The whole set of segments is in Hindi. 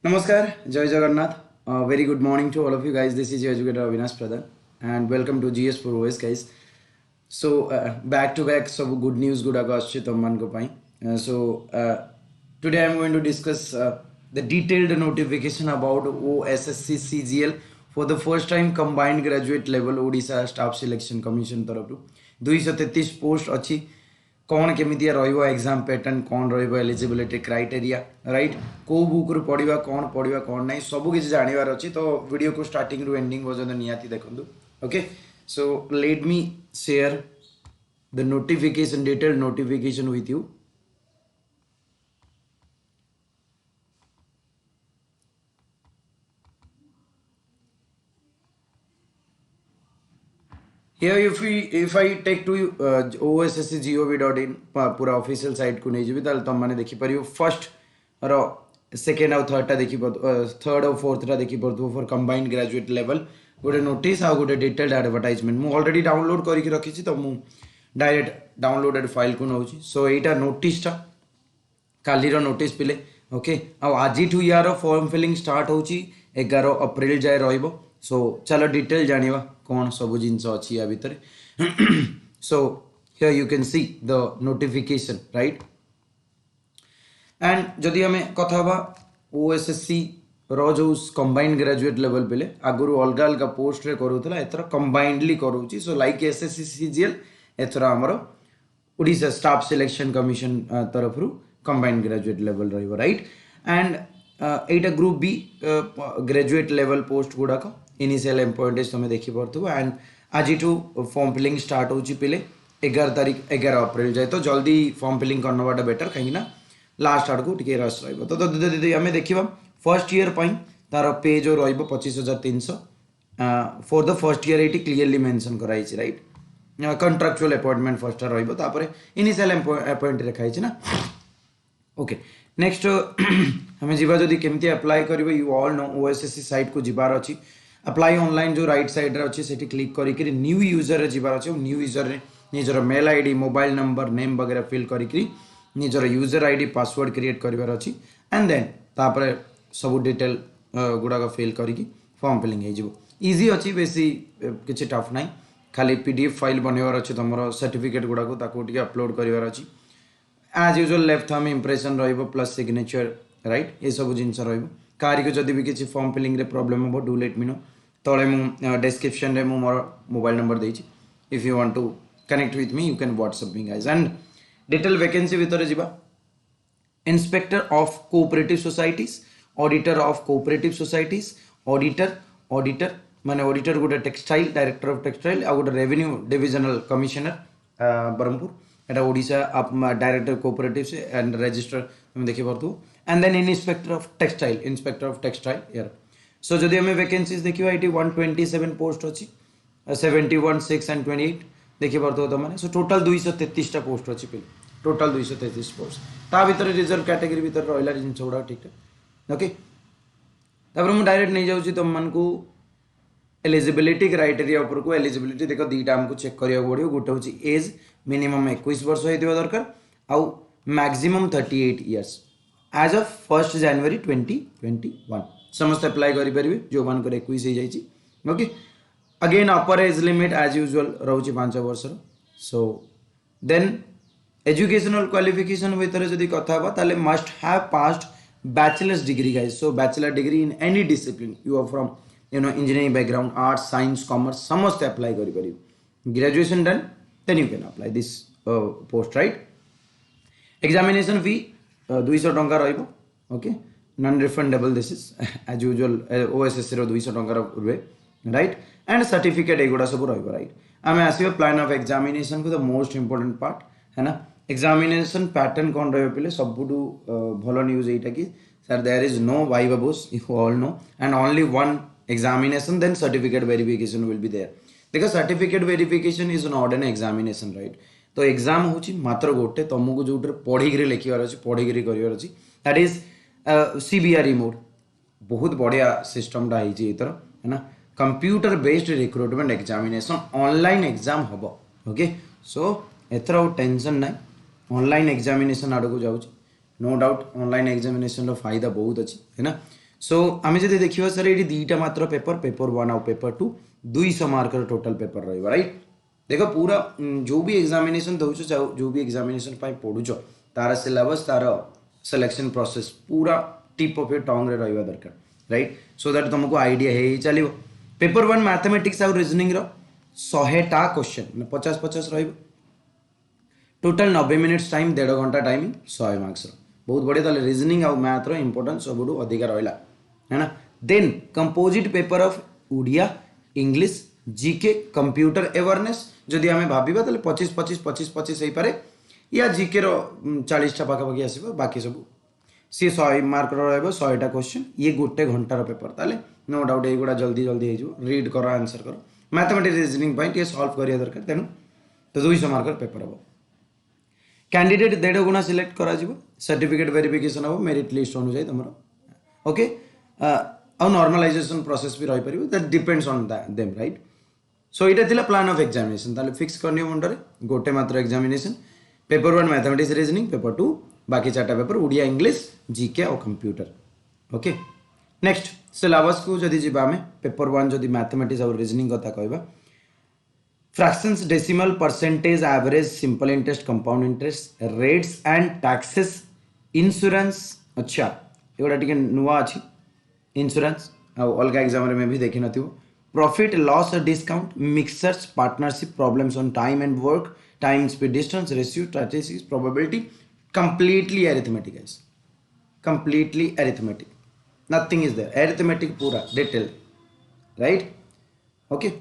Namaskar, Jai Jagannath. Very good morning to all of you guys. This is your educator Avinash Pradhan and welcome to GS for OS guys. So back to back, so good news, good August Tamman ko pai. Today I'm going to discuss the detailed notification about OSSC CGL for the first time combined graduate level Odisha Staff Selection Commission तरफ 233 पोस्ट अच्छी कौन केमितिया रहिबो एग्जाम पैटर्न कौन रहिबो एलिजिबिलिटी क्राइटेरिया राइट को बुक रु पढ़िबा कौन नहीं सब किसी जानिबार अछि तो वीडियो को स्टार्टिंग रु एंडिंग पर्यंत नियाती देखंतु okay so let me share the notification detailed notification with you here if I take to osscgov.in पूरा ऑफिशियल साइट को नहीं जीबी ताल तुम माने देखि परियो फर्स्ट रो सेकंड और थर्ड टा देखि थर्ड और फोर्थ टा देखि परतो फॉर कंबाइंड ग्रेजुएट लेवल गोटे नोटिस आ गोटे डिटेल्ड एडवर्टाइजमेंट मु ऑलरेडी डाउनलोड करिक रखी छी तो मु डायरेक्ट डाउनलोडेड फाइल को नउची सो एटा नोटिस टा काली रो नोटिस पिले ओके आ आज ठू यार फॉर्म फिलिंग स्टार्ट होची 11 अप्रैल जाय रहइबो सो चलो डिटेल जानिबा कौन सब जिनस अच्छी या भितर so here you can see the notification right and जदि हमें कथा बा ओएसएससी रो जो कंबाइंड ग्रेजुएट लेवल पे आगुरी अलग अलग पोस्ट रे करूला एथर कंबाइंडली करूची so like SSC CGL either हमर ओडिशा स्टाफ सिलेक्शन कमिशन तरफ रु कंबाइंड ग्रेजुएट लेवल रहिबो राइट एंड एटा group B graduate level post गुडाक इनिशियल एम्प्लॉयमेंट तुम देखी पार्थो एंड आज फॉर्म फिलिंग स्टार्ट होची पिले 11 तारीख 11 अप्रैल जाए तो जल्दी फॉर्म फिलिंग करनवाटा बेटर कहीं लास्ट आड़ को टिके रस रहिबो तो आम देखा फर्स्ट ईयर तार पे जो रहिबो 25,300 फॉर द फर्स्ट ईयर ये क्लीयरली मेंशन कराई राइट कंट्राक्चुअल अपॉइंटमेंट फर्स्ट रहिबो तापर इनिशियल अपॉइंट रखाई ना ओके नेक्स्ट हमें जीवा जदि केमती अप्लाई करिवो you all know OSSC site को जिबार अछि अप्लाई ऑनलाइन जो राइट साइड रे अछि सेठी क्लिक करिकरी न्यू यूजर रे जिबार अछि न्यू यूजर रे निजर mail ID mobile number name वगैरह फिल करिकरी निजर यूजर आईडी पासवर्ड क्रिएट करिवार अछि एंड देन तापर सब डिटेल गुडा का फिल करिकी फॉर्म फिलिंग हे जिवो इजी अछि बेसी किछि टफ नाही खाली पीडीएफ फाइल बनेवार अछि तमरो सर्टिफिकेट गुडा को ताको टिके अपलोड करिवार अछि as usual left thumb impression रहिबो प्लस सिग्नेचर राइट ये सब जिनस रहिबो कारी को जदि भी किछि फॉर्म फिलिंग रे प्रॉब्लम हो डू लेट मी नो तळे मु डिस्क्रिप्शन रे मु मोर मोबाइल नंबर देछि if you want to connect with me you can WhatsApp me guys and detail vacancy भीतर जिबा inspector of cooperative societies auditor of cooperative societies auditor माने ऑडिटर गोटे टेक्सटाइल डायरेक्टर ऑफ टेक्सटाइल आ गोटे रेवेन्यू डिविजनल कमिश्नर ब्रह्मपुर एटा ओडिशा आप डायरेक्टर कोऑपरेटिव से एंड रजिस्टर तुम देखि परतु and then inspector of textile यार सो जदि हमें वैकेंसीज देखिबा एटी 127 पोस्ट अछि 71 6 एंड 28 देखि परतु त माने सो टोटल 233 टा पोस्ट अछि पे टोटल 233 पोस्ट ता भीतर रिजर्व कैटेगरी भीतर रहला जिन छोड़ा ठीक है ओके तबर हम डायरेक्ट नहीं जाउची तुम मन को एलिजिबिलिटी क्राइटेरिया ऊपर को एलिजिबिलिटी देखो दीटा हमको चेक करिया पड़ियो गोटे होची एज मिनिमम 21 वर्ष होइतिबा दरकार आउ मैक्सिमम 38 इयर्स एज ऑफ 1 जनवरी 2021 समस्त अप्लाई करि परिबे जो मान को 21 हो जाईची okay again upper age limit as usual रहउची 5 वर्ष सो देन एजुकेशनल क्वालिफिकेशन भीतर जदी कथा बा ताले must have passed bachelors degree guys so bachelor degree in any discipline you are from engineering background arts science commerce समस्त apply करि परिबे graduation done then you can apply this post right examination fee 200 टंका रहइबो okay non refundable this is as usual OSSC रो 200 टंका रुवे right and certificate एगुडा सब रहइबो right आमे आसीबो plan of examination को the most important part है ना examination pattern कोन रहइबो पले सबुडू भलो न्यूज़ एटा कि sir there is no viva boss you all know and only one examination then certificate verification will be there देखो certificate verification is not an examination right तो एग्जाम होची मात्र गोटे तुमको जो पढ़ी लिखिबार अछि पढ़ी करिवार अछि दैट इज सीबीआरई मोड बहुत बढ़िया सिस्टम टा हिची इतर है ना computer based recruitment examination online exam हबो ओके सो एथरा टेंशन ना ऑनलाइन एग्जामिनेशन आड़ को जाउची नो डाउट ऑनलाइन एग्जामिनेशन रो फायदा बहुत अछि है ना सो आम जब देखा सर ये दुईटा मात्र पेपर, पेपर 1 आउ पेपर 2 200 मार्कर टोटल पेपर रहा, राइट। देख पूरा जो भी एग्जामिनेशन दौच, जो भी एग्जामिनेशन पढ़ुच, तार सिलेबस तार सिलेक्शन प्रोसेस पूरा टिप ऑफ योर टंग रे रहा दरकार, राइट। सो दैट तुमको आइडिया है चलो। पेपर 1 मैथमेटिक्स आउ रीजनिंग रो 100टा क्वेश्चन 50-50 रही, टोटाल 90 मिनिट्स टाइम, 1.5 घंटा टाइमिंग, 100 मार्क्स। बहुत बढ़िया। ताले रीजनिंग आउ मैथ रो इंपोर्टेंस सबुठु अधिका रहा है ना। Then composite paper of Odia, English, GK, computer awareness जदि आम भाविबा ताले 25-25 हो पारे, या जीके रो 40टा पाखापाखि आसो, बाकी सब सी 100 मार्क रहा 100टा क्वेश्चन, ये गोटे घंटार पेपर। ताले नो डाउट ये जल्दी जल्दी हो रीड कर, आंसर कर, मैथमेटिक्स रीजनिंग सल्व करिया दरकार, तेणु तो 200 मार्कर पेपर हम। कैंडिडेट 1.5 गुणा सिलेक्ट करा जिवो, सर्टिफिकेट वेरिफिकेशन हम मेरिट लिस्ट अनुसार तुम ओके। आउ नॉर्मलाइजेशन प्रोसेस भी रही पार, that depends on them, right. So यहाँ थिला प्लान ऑफ एग्जामिनेशन, ताले फिक्स करनी मुंडरे गोटे मात्र examination, paper 1 mathematics reasoning, paper 2 बाकी 4टा पेपर ओडिया, इंग्लिश, जीके और कंप्यूटर, ओके। नेक्स्ट सिलेबस को जदि जीवा आमे, पेपर 1 जदि मैथमेटिक्स और रीजनिंग कथा कहबा, fractions, decimal, percentage, average, simple interest, compound interest, rates and taxes, insurance, अच्छा एगुड़ा टिके नुआ अच्छी, इंश्योरेंस अलग एग्जाम में भी देखी नथिबो, profit loss discount, mixtures, partnership, problems on time and work, time speed distance ratio, statistics, probability, completely arithmetic guys, completely arithmetic, nothing is there, arithmetic पूरा डिटेल, राइट, ओके।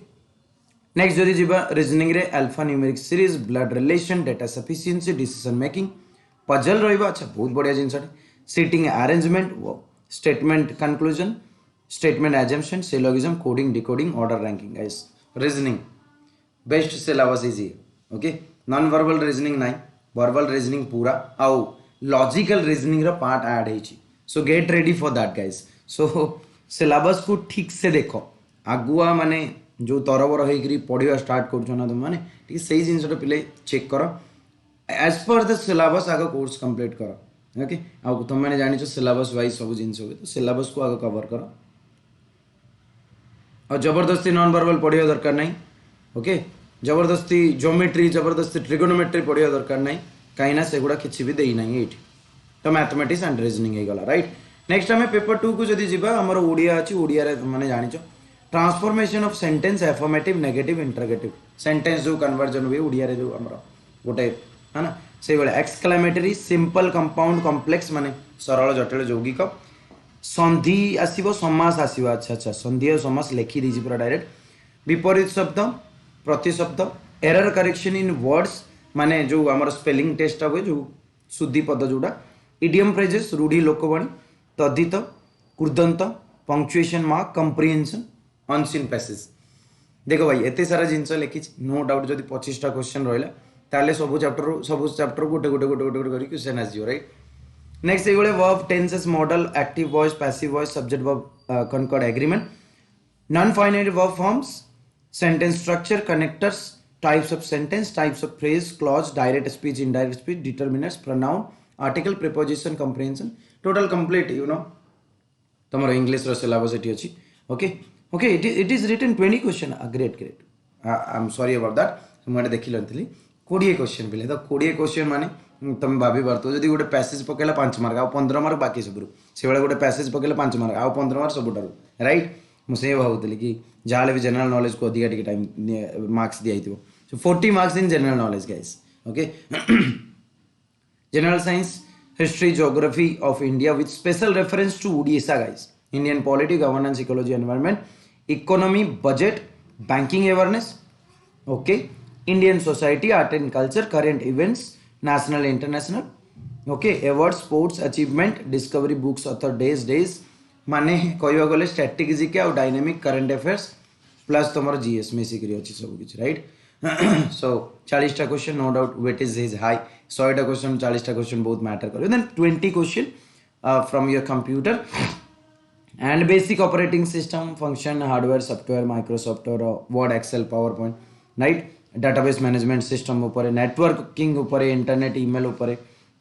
नेक्स्ट जदि जीवा रीजनिंग रे alpha numeric series, blood relation, data sufficiency, decision making, puzzle रहिबा, अच्छा बहुत बढ़िया जिनस, seating arrangement, statement conclusion, statement assumption, syllogism, coding, decoding, order ranking guys, reasoning best syllabus easy, okay. Non verbal reasoning नाइ, वर्बल रीजनिंग पूरा आउ लॉजिकल रीजनिंग रो पार्ट ऐड होइछि, so get ready for that guys. So syllabus को ठीक से देखो, आगुआ माने जो तरबर होकर पढ़ा स्टार्ट कर तुम मैंने ठीक से जिनटा पे चेक कर, एज पर द सिलेबस आग कोर्स कंप्लीट कर, ओके। आ तुम मैंने जान सिलेबस वाइज सब जिन हुए, तो सिलेबस को आग कवर कर, और जबरदस्ती नॉन वर्बल पढ़ा दरकार नहीं, ओके। जबरदस्ती ज्योमेट्री, जबरदस्ती ट्रिगोनोमेट्री पढ़ा दरकार नहीं, कहीं से गुड़ा किसी भी देना ये, तो मैथमेटिक्स एंड रीजनिंग हो गला, राइट। नेक्स्ट आम पेपर 2 को जब जीवा, आमर ओडिया अच्छी, ओडिया मैंने जान transformation of sentence, affirmative, negative, interrogative, sentence जो कन्वर्जन हुए ओडिया रे जो हमरो गोटे है ना, से बेले एक्सक्लेमेटरी, सिंपल, कंपाउंड, कॉम्प्लेक्स माने सरल, जटिल, यौगिक, संधि आसीबो, समास आसीबो, अच्छा अच्छा संधि और समास लिखि दीजी पूरा डायरेक्ट, विपरीत शब्द, प्रतिशब्द, एरर करेक्शन इन वर्ड्स माने जो हमर स्पेलिंग टेस्ट हुए, जो शुद्धि पद जोड़ा, इडियम फ्रेजेस, रूढ़ी, लोकवाणी, तद्धित, कृदंत, punctuation mark, comprehension, unseen passage. देखो भाई एत सारा जिनस लिखी, नो डाउट जब 25टा क्वेश्चन रहा ताले सब चैप्टर गोटे गोटे गोटे गोटे कर क्वेश्चन आसो, राइट। नेक्स्ट ये verb, tenses, modal, active voice, passive voice, subject verb concord agreement, non finite verb forms, sentence structure, connectors, types of sentence, types of phrase, clause, direct speech, indirect speech, determiners, pronoun, article, preposition, comprehension, total complete तुम इंग्लिश सिलेबस ये अच्छी, okay okay. It is written 20 question, great great, I am sorry about that, मुझे देखी ली 20 क्वेश्चन पे, तो 20 क्वेश्चन माने तुम भाभी पार्थ जब गोटे पैसेज पकेला 5 मार्क, आ 15 मार्क बाकी सब, से भाई गोटे पैसेज पकेला 5 मार्क, आ 15 मार्क सबुठार, राइट। मुझे भावुली कि जहाँ भी जनरल नॉलेज को अधिका टिके टाइम मार्क्स दिखाई, so 40 marks in general knowledge guys, okay. General science, history, geography of India with special reference to Odisha guys, Indian polity, governance, ecology, environment, economy, budget, banking awareness, okay, Indian society, art and culture, current events, national international, okay, award, sports achievement, discovery, books, author, days माने कहवा गले स्टैटिक जीके और डायनामिक करंट अफेयर्स प्लस तुम जीएस मिसिक अच्छी सब किसी, right. So 40टा question, no doubt weightage is high, 100टा क्वेश्चन, 40टा क्वेश्चन बहुत मैटर कर, then 20 question from your computer and basic operating system, function, hardware, software, Microsoft और Word, Excel, PowerPoint, right. Database management system ऊपर, नेटवर्किंग ऊपर, इंटरनेट, ईमेल ऊपर,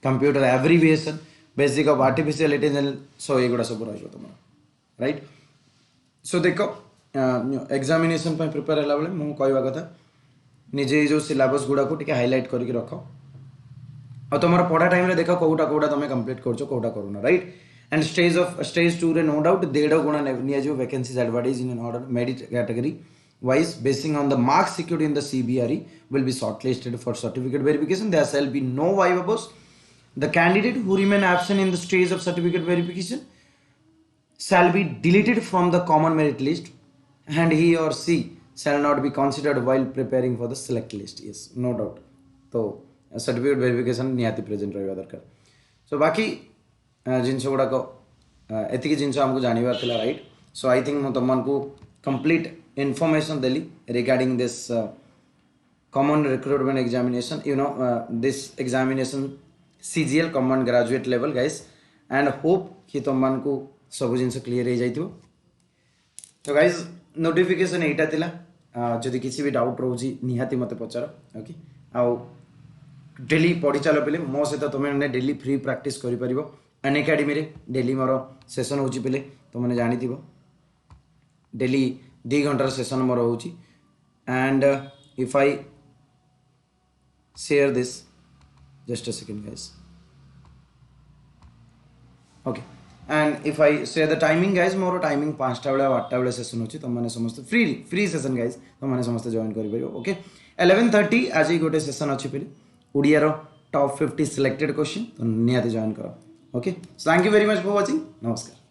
computer abbreviation, basic of artificial intelligence, so ये सब रही तुम राइट सो देख एग्जामिनेशन प्रिपेयर है बेले मुझे कहवा कथा निजे जो सिलेबस गुड़ा को हाइलाइट करके रख और तुम पढ़ा टाइम देख कौटा कौटा तुम कंप्लीट करोटा करूना राइट एंड स्टेज 2 रे नो डाउट 1.5 गुणा निया vacancies advertise in order merit category wise basing on the marks secured in the CBRE will be shortlisted for certificate verification. There shall be no vivables. The candidate who remain absent in the stage of certificate verification shall be deleted from the common merit list and he or she shall not be considered while preparing for the select list. Yes, no doubt. So certificate verification निहाती present रहिबा दरकार. So बाकी जिनस गुड़ाक एतिकी जिनस आमको जानिबार थिला राइट. So I think मु तमनको complete information Delhi regarding this common recruitment examination. You know this examination CGL common graduate level guys and hope कि तुमको सब जिन क्लीयर हो जाइथिबो. तो गाइज नोटिफिकेशन एटा थिला जदि किसी भी डाउट रोची निहाती मते पचार ओके आउ डेली पढ़ी चलो पे मो सहित तुम डेली फ्री प्रैक्टिस करि परिबो. अनएकाडेमी रे डेली मोर सेशन होची पे तुमने जानी थिबो डेली 2 घंटार सेशन मोर होची and if I share this just a second guys okay and if I share the timing guys मोर टाइमिंग 5टा बेले 8टा बेले सेशन होची तुमने समस्त फ्री सेशन गाइज तुमने समस्त जॉइन करि परिबो. ओके 11:30 आज ही गोटे सेशन अछि पे ओडिया रो टॉप 50 सिलेक्टेड क्वेश्चन तो निहाती जॉइन करो. Okay thank you very much for watching. नमस्कार.